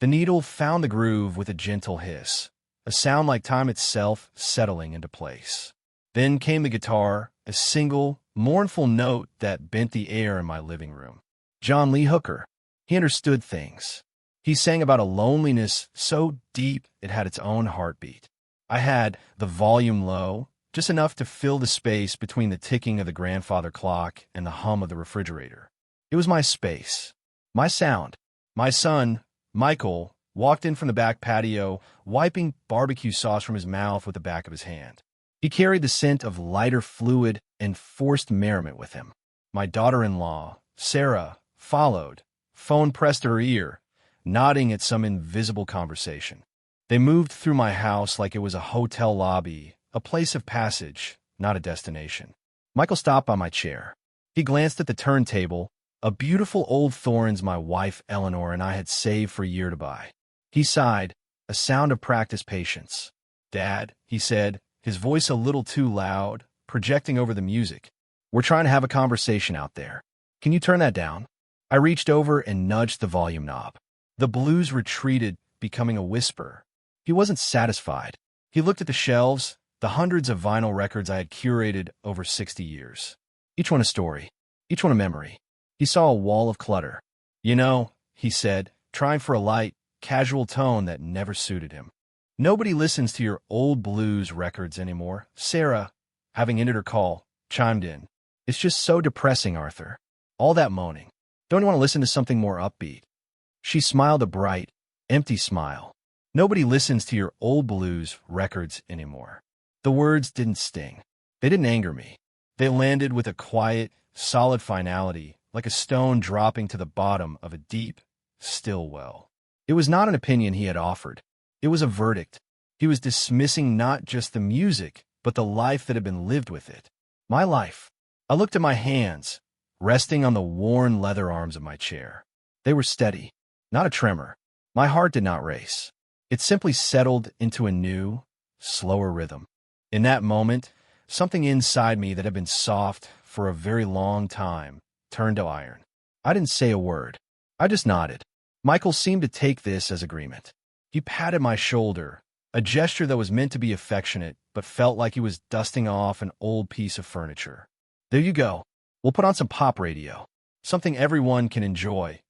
The needle found the groove with a gentle hiss, a sound like time itself settling into place. Then came the guitar, a single, mournful note that bent the air in my living room. John Lee Hooker. He understood things. He sang about a loneliness so deep it had its own heartbeat. I had the volume low, just enough to fill the space between the ticking of the grandfather clock and the hum of the refrigerator. It was my space, my sound. My son, Michael, walked in from the back patio, wiping barbecue sauce from his mouth with the back of his hand. He carried the scent of lighter fluid and forced merriment with him. My daughter-in-law, Sarah, followed, phone pressed to her ear, nodding at some invisible conversation. They moved through my house like it was a hotel lobby, a place of passage, not a destination. Michael stopped by my chair. He glanced at the turntable, a beautiful old Thorns my wife Eleanor and I had saved for a year to buy. He sighed, a sound of practiced patience. "Dad," he said, his voice a little too loud, projecting over the music. "We're trying to have a conversation out there. Can you turn that down?" I reached over and nudged the volume knob. The blues retreated, becoming a whisper. He wasn't satisfied. He looked at the shelves, the hundreds of vinyl records I had curated over 60 years. Each one a story, each one a memory. He saw a wall of clutter. "You know," he said, trying for a light, casual tone that never suited him. "Nobody listens to your old blues records anymore." Sarah, having ended her call, chimed in. "It's just so depressing, Arthur. All that moaning. Don't you want to listen to something more upbeat?" She smiled a bright, empty smile. "Nobody listens to your old blues records anymore." The words didn't sting. They didn't anger me. They landed with a quiet, solid finality, like a stone dropping to the bottom of a deep, still well. It was not an opinion he had offered. It was a verdict. He was dismissing not just the music, but the life that had been lived with it. My life. I looked at my hands, resting on the worn leather arms of my chair. They were steady, not a tremor. My heart did not race. It simply settled into a new, slower rhythm. In that moment, something inside me that had been soft for a very long time turned to iron. I didn't say a word. I just nodded. Michael seemed to take this as agreement. He patted my shoulder, a gesture that was meant to be affectionate, but felt like he was dusting off an old piece of furniture. "There you go. We'll put on some pop radio. Something everyone can enjoy."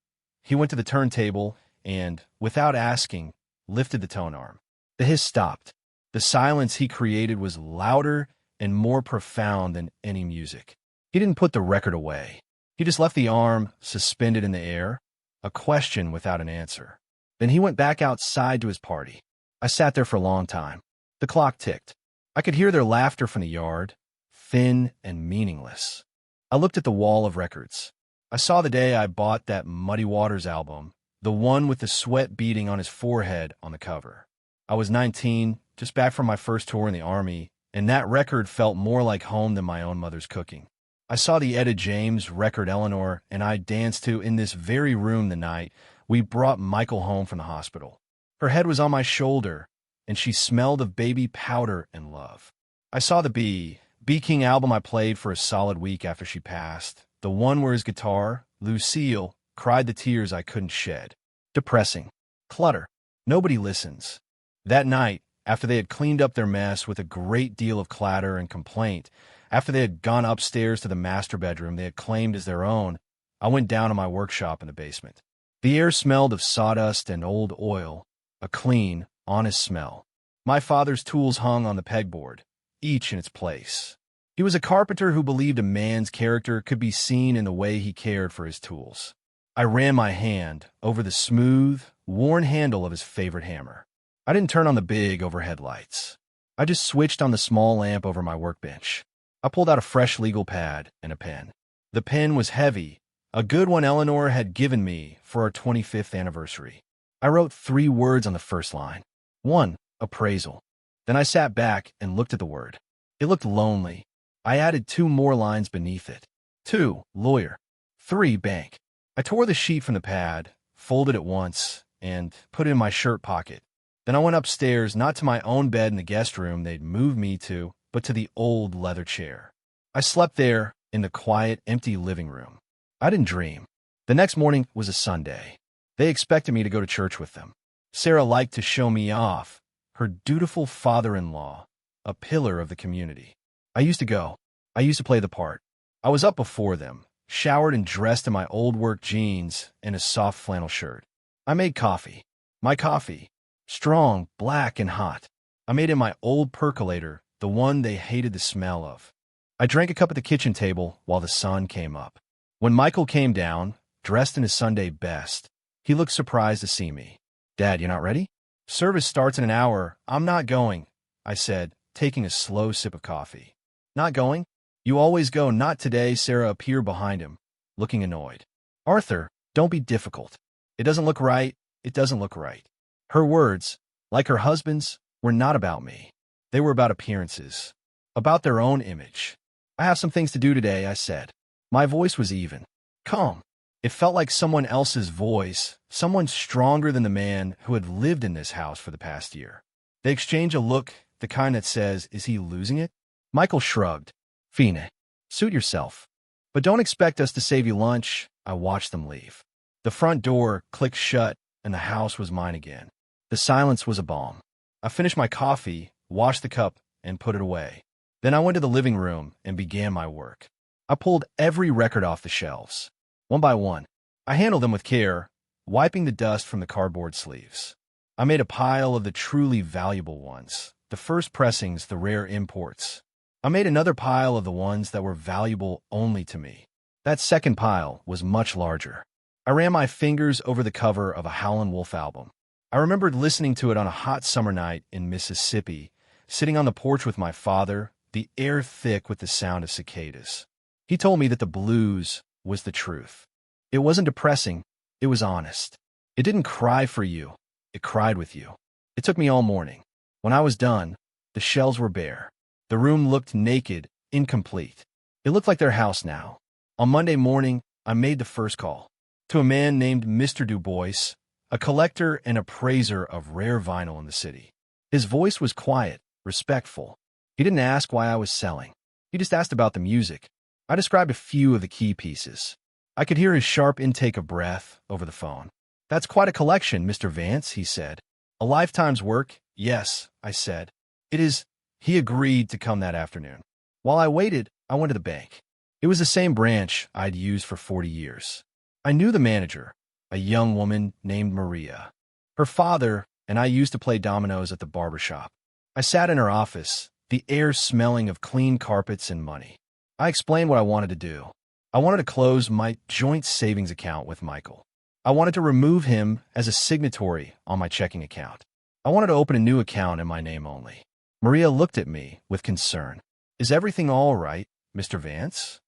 He went to the turntable and, without asking, lifted the tone arm. The hiss stopped. The silence he created was louder and more profound than any music. He didn't put the record away. He just left the arm suspended in the air, a question without an answer. Then he went back outside to his party. I sat there for a long time. The clock ticked. I could hear their laughter from the yard, thin and meaningless. I looked at the wall of records. I saw the day I bought that Muddy Waters album, the one with the sweat beading on his forehead on the cover. I was 19, just back from my first tour in the Army, and that record felt more like home than my own mother's cooking. I saw the Etta James record Eleanor and I danced to in this very room the night we brought Michael home from the hospital. Her head was on my shoulder, and she smelled of baby powder and love. I saw the B King album I played for a solid week after she passed, the one where his guitar, Lucille, cried the tears I couldn't shed. Depressing. Clutter. Nobody listens. That night, after they had cleaned up their mess with a great deal of clatter and complaint, after they had gone upstairs to the master bedroom they had claimed as their own, I went down to my workshop in the basement. The air smelled of sawdust and old oil, a clean, honest smell. My father's tools hung on the pegboard, each in its place. He was a carpenter who believed a man's character could be seen in the way he cared for his tools. I ran my hand over the smooth, worn handle of his favorite hammer. I didn't turn on the big overhead lights. I just switched on the small lamp over my workbench. I pulled out a fresh legal pad and a pen. The pen was heavy, a good one Eleanor had given me for our 25th anniversary. I wrote 3 words on the first line. 1, appraisal. Then I sat back and looked at the word. It looked lonely. I added 2 more lines beneath it. 2, lawyer. 3, bank. I tore the sheet from the pad, folded it once, and put it in my shirt pocket. Then I went upstairs, not to my own bed in the guest room they'd moved me to, but to the old leather chair. I slept there in the quiet, empty living room. I didn't dream. The next morning was a Sunday. They expected me to go to church with them. Sarah liked to show me off, her dutiful father-in-law, a pillar of the community. I used to go. I used to play the part. I was up before them, showered and dressed in my old work jeans and a soft flannel shirt. I made coffee. My coffee. Strong, black, and hot. I made it in my old percolator, the one they hated the smell of. I drank a cup at the kitchen table while the sun came up. When Michael came down, dressed in his Sunday best, he looked surprised to see me. "Dad, you not ready?" "Service starts in an hour. I'm not going," I said, taking a slow sip of coffee. "Not going? You always go." "Not today." Sarah appeared behind him, looking annoyed. "Arthur, don't be difficult. It doesn't look right. It doesn't look right." Her words, like her husband's, were not about me. They were about appearances, about their own image. "I have some things to do today," I said. My voice was even, calm. It felt like someone else's voice, someone stronger than the man who had lived in this house for the past year. They exchanged a look, the kind that says, "Is he losing it?" Michael shrugged. "Fine. Suit yourself. But don't expect us to save you lunch." I watched them leave. The front door clicked shut, and the house was mine again. The silence was a balm. I finished my coffee, washed the cup, and put it away. Then I went to the living room and began my work. I pulled every record off the shelves. One by one, I handled them with care, wiping the dust from the cardboard sleeves. I made a pile of the truly valuable ones, the first pressings, the rare imports. I made another pile of the ones that were valuable only to me. That second pile was much larger. I ran my fingers over the cover of a Howlin' Wolf album. I remembered listening to it on a hot summer night in Mississippi, sitting on the porch with my father, the air thick with the sound of cicadas. He told me that the blues was the truth. It wasn't depressing, it was honest. It didn't cry for you, it cried with you. It took me all morning. When I was done, the shelves were bare. The room looked naked, incomplete. It looked like their house now. On Monday morning, I made the first call. To a man named Mr. Du Bois, a collector and appraiser of rare vinyl in the city. His voice was quiet, respectful. He didn't ask why I was selling. He just asked about the music. I described a few of the key pieces. I could hear his sharp intake of breath over the phone. "That's quite a collection, Mr. Vance," he said. "A lifetime's work." "Yes," I said. "It is." He agreed to come that afternoon. While I waited, I went to the bank. It was the same branch I'd used for 40 years. I knew the manager, a young woman named Maria. Her father and I used to play dominoes at the barber shop. I sat in her office, the air smelling of clean carpets and money. I explained what I wanted to do. I wanted to close my joint savings account with Michael. I wanted to remove him as a signatory on my checking account. I wanted to open a new account in my name only. Maria looked at me with concern. "Is everything all right, Mr. Vance?"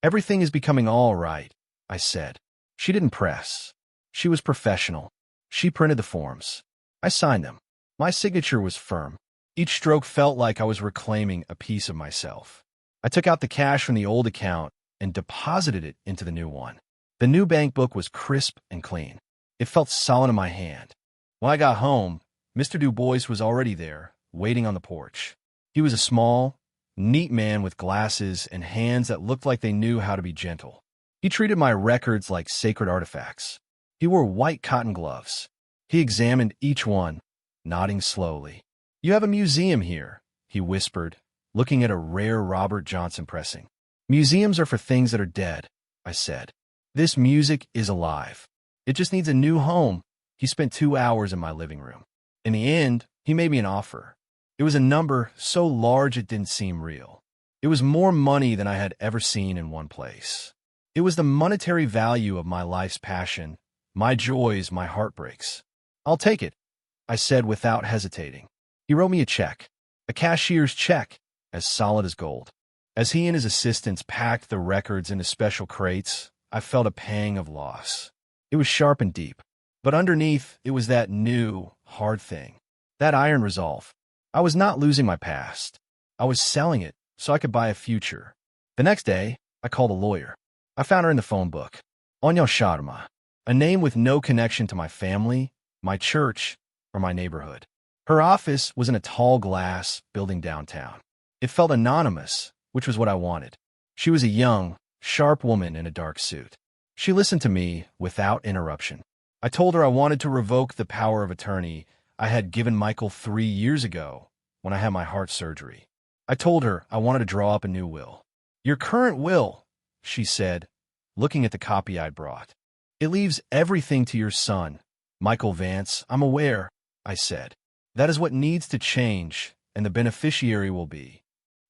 "Everything is becoming all right," I said. She didn't press. She was professional. She printed the forms. I signed them. My signature was firm. Each stroke felt like I was reclaiming a piece of myself. I took out the cash from the old account and deposited it into the new one. The new bank book was crisp and clean. It felt solid in my hand. When I got home, Mr. Du Bois was already there, waiting on the porch. He was a small, neat man with glasses and hands that looked like they knew how to be gentle. He treated my records like sacred artifacts. He wore white cotton gloves. He examined each one, nodding slowly. "You have a museum here," he whispered, looking at a rare Robert Johnson pressing. "Museums are for things that are dead," I said. "This music is alive. It just needs a new home." He spent 2 hours in my living room. In the end, he made me an offer. It was a number so large it didn't seem real. It was more money than I had ever seen in one place. It was the monetary value of my life's passion, my joys, my heartbreaks. "I'll take it," I said without hesitating. He wrote me a check, a cashier's check, as solid as gold. As he and his assistants packed the records into special crates, I felt a pang of loss. It was sharp and deep, but underneath it was that new, hard thing, that iron resolve. I was not losing my past. I was selling it so I could buy a future. The next day, I called a lawyer. I found her in the phone book. Anya Sharma, a name with no connection to my family, my church, or my neighborhood. Her office was in a tall glass building downtown. It felt anonymous, which was what I wanted. She was a young, sharp woman in a dark suit. She listened to me without interruption. I told her I wanted to revoke the power of attorney I had given Michael 3 years ago when I had my heart surgery. I told her I wanted to draw up a new will. Your current will, she said, looking at the copy I'd brought. It leaves everything to your son, Michael Vance. I'm aware, I said. That is what needs to change, and the beneficiary will be.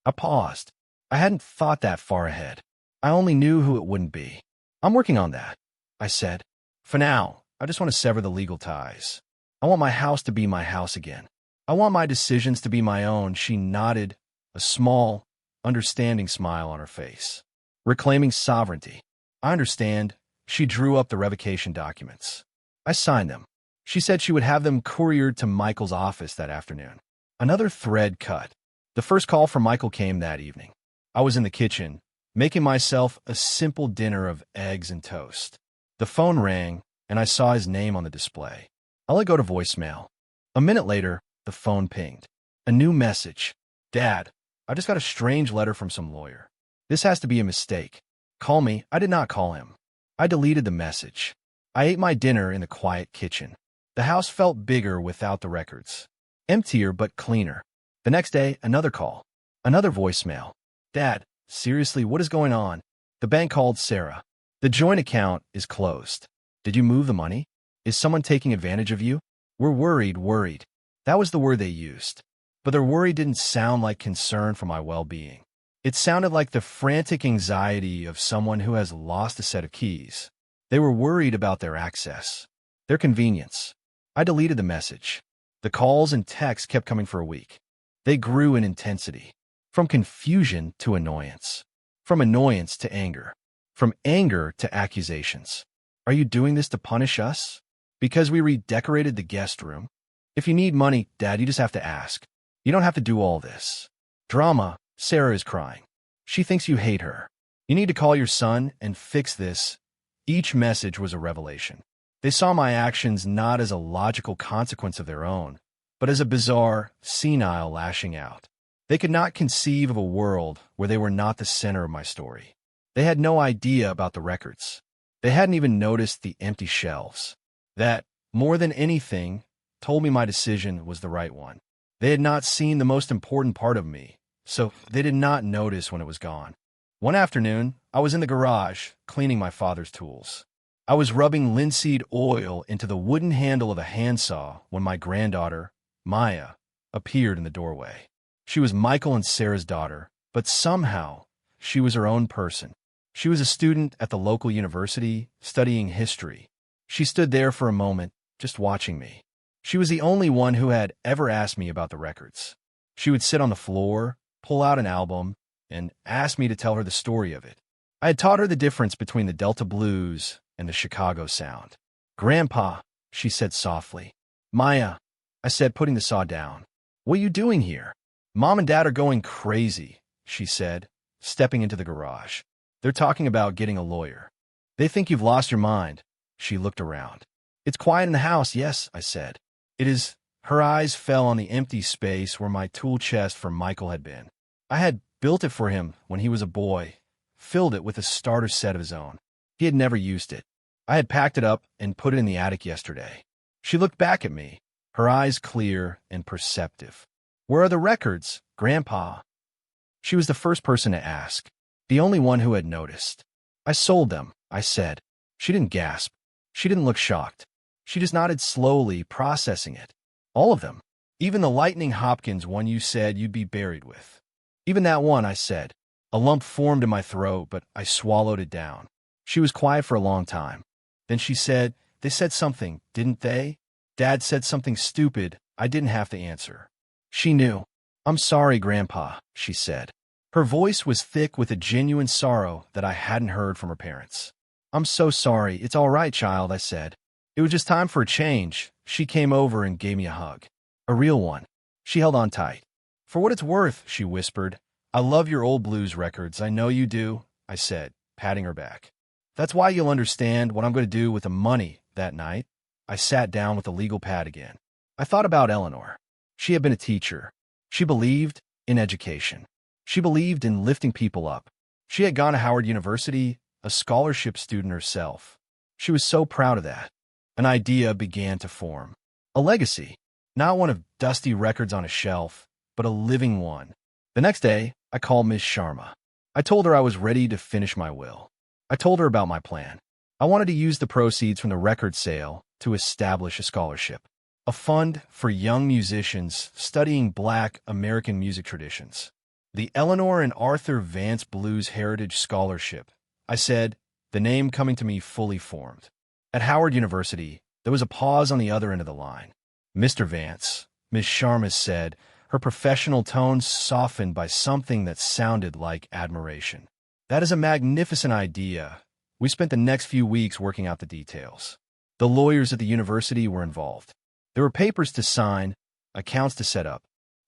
I paused. I hadn't thought that far ahead. I only knew who it wouldn't be. I'm working on that, I said. For now, I just want to sever the legal ties. I want my house to be my house again. I want my decisions to be my own. She nodded, a small, understanding smile on her face. Reclaiming sovereignty. I understand. She drew up the revocation documents. I signed them. She said she would have them couriered to Michael's office that afternoon. Another thread cut. The first call from Michael came that evening. I was in the kitchen, making myself a simple dinner of eggs and toast. The phone rang, and I saw his name on the display. I let go to voicemail. A minute later, the phone pinged. A new message. Dad, I just got a strange letter from some lawyer. This has to be a mistake. Call me. I did not call him. I deleted the message. I ate my dinner in the quiet kitchen. The house felt bigger without the records. Emptier but cleaner. The next day, another call. Another voicemail. Dad, seriously, what is going on? The bank called Sarah. The joint account is closed. Did you move the money? Is someone taking advantage of you? We're worried. That was the word they used. But their worry didn't sound like concern for my well-being. It sounded like the frantic anxiety of someone who has lost a set of keys. They were worried about their access, their convenience. I deleted the message. The calls and texts kept coming for a week. They grew in intensity, from confusion to annoyance, from annoyance to anger, from anger to accusations. Are you doing this to punish us? Because we redecorated the guest room? If you need money, Dad, you just have to ask. You don't have to do all this. Drama. Sarah is crying. She thinks you hate her. You need to call your son and fix this. Each message was a revelation. They saw my actions not as a logical consequence of their own, but as a bizarre, senile lashing out. They could not conceive of a world where they were not the center of my story. They had no idea about the records. They hadn't even noticed the empty shelves. That, more than anything, told me my decision was the right one. They had not seen the most important part of me, so they did not notice when it was gone. One afternoon, I was in the garage, cleaning my father's tools. I was rubbing linseed oil into the wooden handle of a handsaw when my granddaughter, Maya, appeared in the doorway. She was Michael and Sarah's daughter, but somehow she was her own person. She was a student at the local university, studying history. She stood there for a moment, just watching me. She was the only one who had ever asked me about the records. She would sit on the floor, pull out an album, and ask me to tell her the story of it. I had taught her the difference between the Delta blues and the Chicago sound. Grandpa, she said softly. Maya, I said, putting the saw down. What are you doing here? Mom and Dad are going crazy, she said, stepping into the garage. They're talking about getting a lawyer. They think you've lost your mind. She looked around. It's quiet in the house, yes, I said. It is. Her eyes fell on the empty space where my tool chest for Michael had been. I had built it for him when he was a boy, filled it with a starter set of his own. He had never used it. I had packed it up and put it in the attic yesterday. She looked back at me, her eyes clear and perceptive. Where are the records, Grandpa? She was the first person to ask, the only one who had noticed. I sold them, I said. She didn't gasp. She didn't look shocked. She just nodded slowly, processing it. All of them. Even the Lightning Hopkins one you said you'd be buried with. Even that one, I said. A lump formed in my throat, but I swallowed it down. She was quiet for a long time. Then she said, they said something, didn't they? Dad said something stupid. I didn't have to answer. She knew. I'm sorry, Grandpa, she said. Her voice was thick with a genuine sorrow that I hadn't heard from her parents. I'm so sorry. It's all right, child, I said. It was just time for a change. She came over and gave me a hug. A real one. She held on tight. For what it's worth, she whispered, I love your old blues records. I know you do, I said, patting her back. That's why you'll understand what I'm going to do with the money that night. I sat down with the legal pad again. I thought about Eleanor. She had been a teacher. She believed in education. She believed in lifting people up. She had gone to Howard University, a scholarship student herself. She was so proud of that. An idea began to form. A legacy. Not one of dusty records on a shelf, but a living one. The next day, I called Miss Sharma. I told her I was ready to finish my will. I told her about my plan. I wanted to use the proceeds from the record sale to establish a scholarship, a fund for young musicians studying Black American music traditions. The Eleanor and Arthur Vance Blues Heritage Scholarship, I said, the name coming to me fully formed. At Howard University, there was a pause on the other end of the line. Mr. Vance, Miss Sharma said, her professional tone softened by something that sounded like admiration. That is a magnificent idea. We spent the next few weeks working out the details. The lawyers at the university were involved. There were papers to sign, accounts to set up.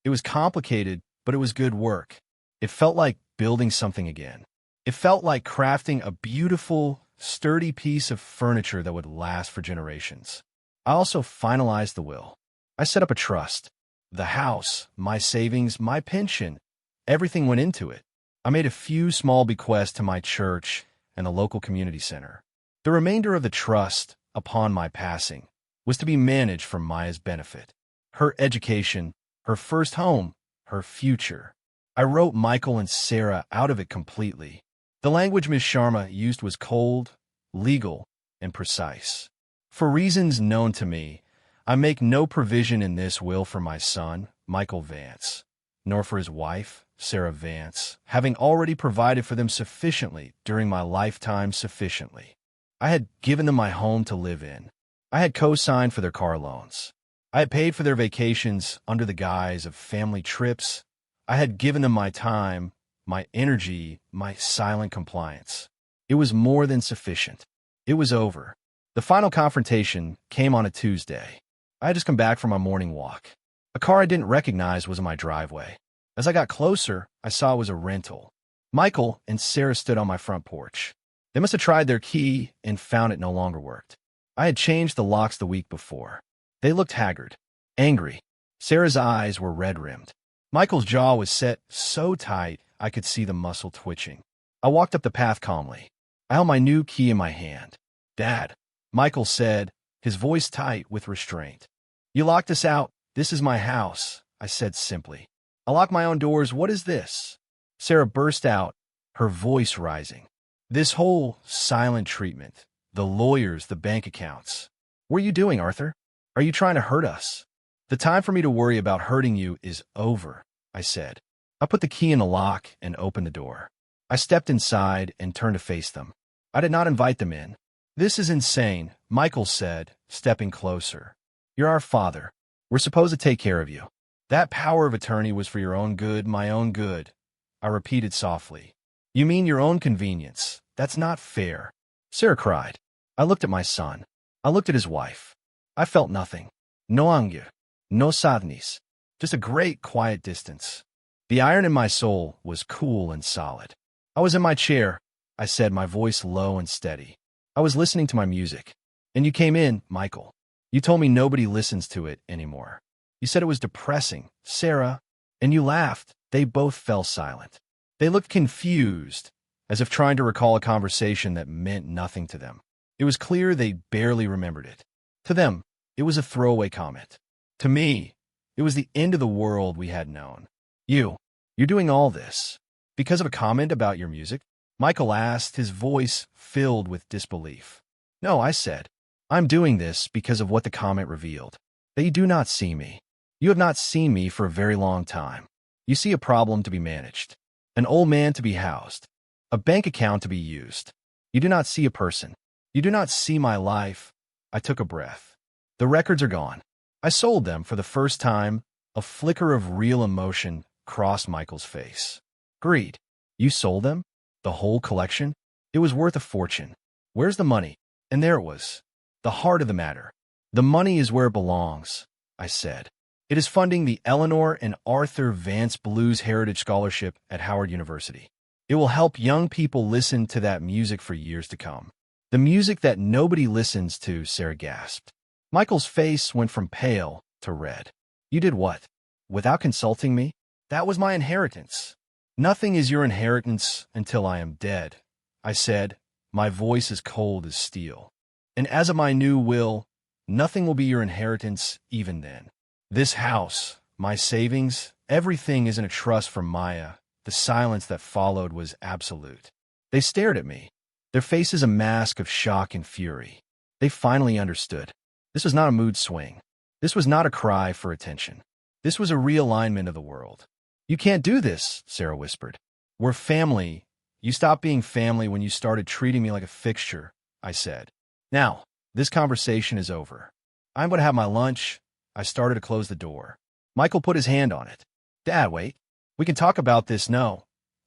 It was complicated, but it was good work. It felt like building something again. It felt like crafting a beautiful, sturdy piece of furniture that would last for generations. I also finalized the will. I set up a trust. The house, my savings, my pension, everything went into it. I made a few small bequests to my church and the local community center. The remainder of the trust, upon my passing, was to be managed for Maya's benefit. Her education, her first home, her future. I wrote Michael and Sarah out of it completely. The language Miss Sharma used was cold, legal, and precise. For reasons known to me, I make no provision in this will for my son, Michael Vance, nor for his wife, Sarah Vance, having already provided for them sufficiently during my lifetime sufficiently. I had given them my home to live in. I had co-signed for their car loans. I had paid for their vacations under the guise of family trips. I had given them my time, my energy, my silent compliance. It was more than sufficient. It was over. The final confrontation came on a Tuesday. I had just come back from my morning walk. A car I didn't recognize was in my driveway. As I got closer, I saw it was a rental. Michael and Sarah stood on my front porch. They must have tried their key and found it no longer worked. I had changed the locks the week before. They looked haggard, angry. Sarah's eyes were red-rimmed. Michael's jaw was set so tight I could see the muscle twitching. I walked up the path calmly. I held my new key in my hand. "Dad," Michael said, his voice tight with restraint. "You locked us out. This is my house," I said simply. "I lock my own doors. What is this?" Sarah burst out, her voice rising. "This whole silent treatment, the lawyers, the bank accounts. What are you doing, Arthur? Are you trying to hurt us?" "The time for me to worry about hurting you is over," I said. I put the key in the lock and opened the door. I stepped inside and turned to face them. I did not invite them in. "This is insane," Michael said, stepping closer. "You're our father. We're supposed to take care of you. That power of attorney was for your own good, my own good," I repeated softly. "You mean your own convenience. That's not fair." Sarah cried. I looked at my son. I looked at his wife. I felt nothing. No anger. No sadness. Just a great, quiet distance. The iron in my soul was cool and solid. I was in my chair, I said, my voice low and steady. I was listening to my music. "And you came in, Michael. You told me nobody listens to it anymore. You said it was depressing, Sarah, and you laughed." They both fell silent. They looked confused, as if trying to recall a conversation that meant nothing to them. It was clear they barely remembered it. To them, it was a throwaway comment. To me, it was the end of the world we had known. You're doing all this because of a comment about your music?" Michael asked, his voice filled with disbelief. "No," I said. "I'm doing this because of what the comment revealed. That you do not see me. You have not seen me for a very long time. You see a problem to be managed, an old man to be housed, a bank account to be used. You do not see a person. You do not see my life." I took a breath. "The records are gone. I sold them for the first time." A flicker of real emotion crossed Michael's face. "Greed. You sold them? The whole collection? It was worth a fortune. Where's the money?" And there it was, the heart of the matter. "The money is where it belongs," I said. "It is funding the Eleanor and Arthur Vance Blues Heritage Scholarship at Howard University. It will help young people listen to that music for years to come. The music that nobody listens to," Sarah gasped. Michael's face went from pale to red. "You did what? Without consulting me? That was my inheritance." "Nothing is your inheritance until I am dead," I said, my voice as cold as steel. "And as of my new will, Nothing will be your inheritance even then. This house, my savings, everything is in a trust for Maya. The silence that followed was absolute. They stared at me, their faces a mask of shock and fury. They finally understood. This was not a mood swing. This was not a cry for attention. This was a realignment of the world. "You can't do this," Sarah whispered. "We're family. You stopped being family when you started treating me like a fixture," I said. "Now, this conversation is over. I'm going to have my lunch." I started to close the door. Michael put his hand on it. "Dad, wait. We can talk about this." "No,"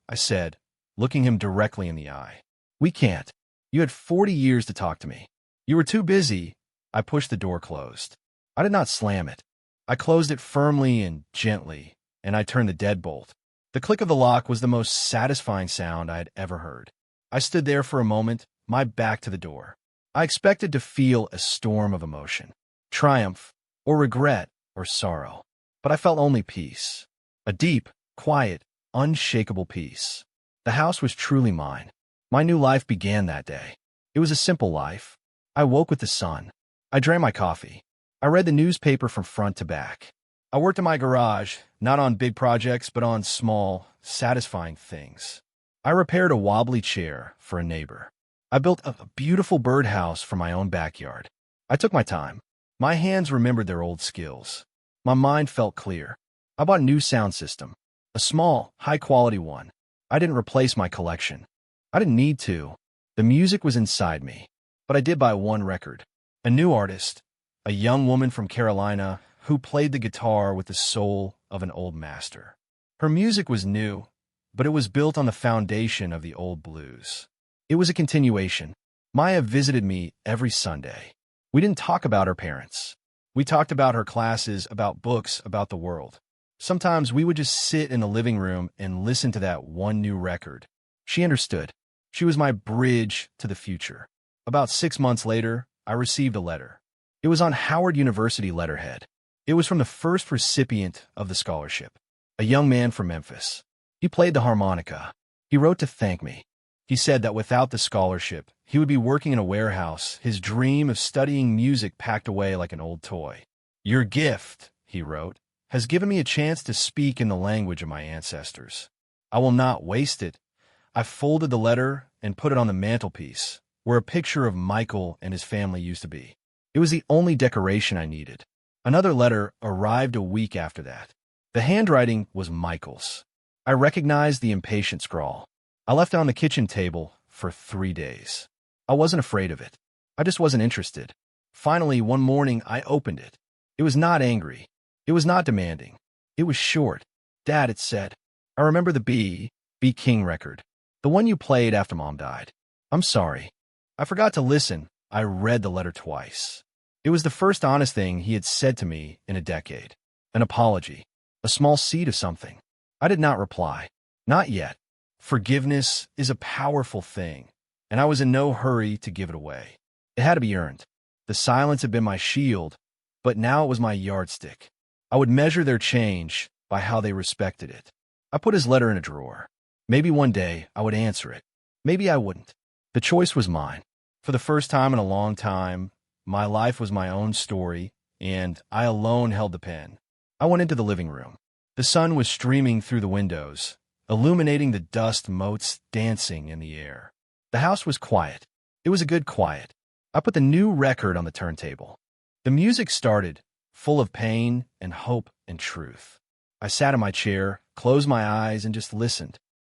I said, looking him directly in the eye. "We can't. You had 40 years to talk to me. You were too busy." I pushed the door closed. I did not slam it. I closed it firmly and gently, and I turned the deadbolt. The click of the lock was the most satisfying sound I had ever heard. I stood there for a moment, my back to the door. I expected to feel a storm of emotion, triumph, or regret, or sorrow. But I felt only peace. A deep, quiet, unshakable peace. The house was truly mine. My new life began that day. It was a simple life. I woke with the sun. I drank my coffee. I read the newspaper from front to back. I worked in my garage, not on big projects, but on small, satisfying things. I repaired a wobbly chair for a neighbor. I built a beautiful birdhouse for my own backyard. I took my time. My hands remembered their old skills. My mind felt clear. I bought a new sound system, a small, high-quality one. I didn't replace my collection. I didn't need to. The music was inside me. But I did buy one record. A new artist, a young woman from Carolina who played the guitar with the soul of an old master. Her music was new, but it was built on the foundation of the old blues. It was a continuation. Maya visited me every Sunday. We didn't talk about her parents. We talked about her classes, about books, about the world. Sometimes we would just sit in the living room and listen to that one new record. She understood. She was my bridge to the future. About 6 months later, I received a letter. It was on Howard University letterhead. It was from the first recipient of the scholarship, a young man from Memphis. He played the harmonica. He wrote to thank me. He said that without the scholarship, he would be working in a warehouse, his dream of studying music packed away like an old toy. "Your gift," he wrote, "has given me a chance to speak in the language of my ancestors. I will not waste it." I folded the letter and put it on the mantelpiece, where a picture of Michael and his family used to be. It was the only decoration I needed. Another letter arrived a week after that. The handwriting was Michael's. I recognized the impatient scrawl. I left it on the kitchen table for 3 days. I wasn't afraid of it. I just wasn't interested. Finally, one morning, I opened it. It was not angry. It was not demanding. It was short. "Dad," it said, "I remember the B. King record. The one you played after Mom died. I'm sorry. I forgot to listen." I read the letter twice. It was the first honest thing he had said to me in a decade. An apology. A small seed of something. I did not reply. Not yet. Forgiveness is a powerful thing, and I was in no hurry to give it away. It had to be earned. The silence had been my shield, but now it was my yardstick. I would measure their change by how they respected it. I put his letter in a drawer. Maybe one day I would answer it. Maybe I wouldn't. The choice was mine. For the first time in a long time, my life was my own story, and I alone held the pen. I went into the living room. The sun was streaming through the windows, illuminating the dust motes dancing in the air. The house was quiet. It was a good quiet. I put the new record on the turntable. The music started, full of pain and hope and truth. I sat in my chair, closed my eyes, and just listened.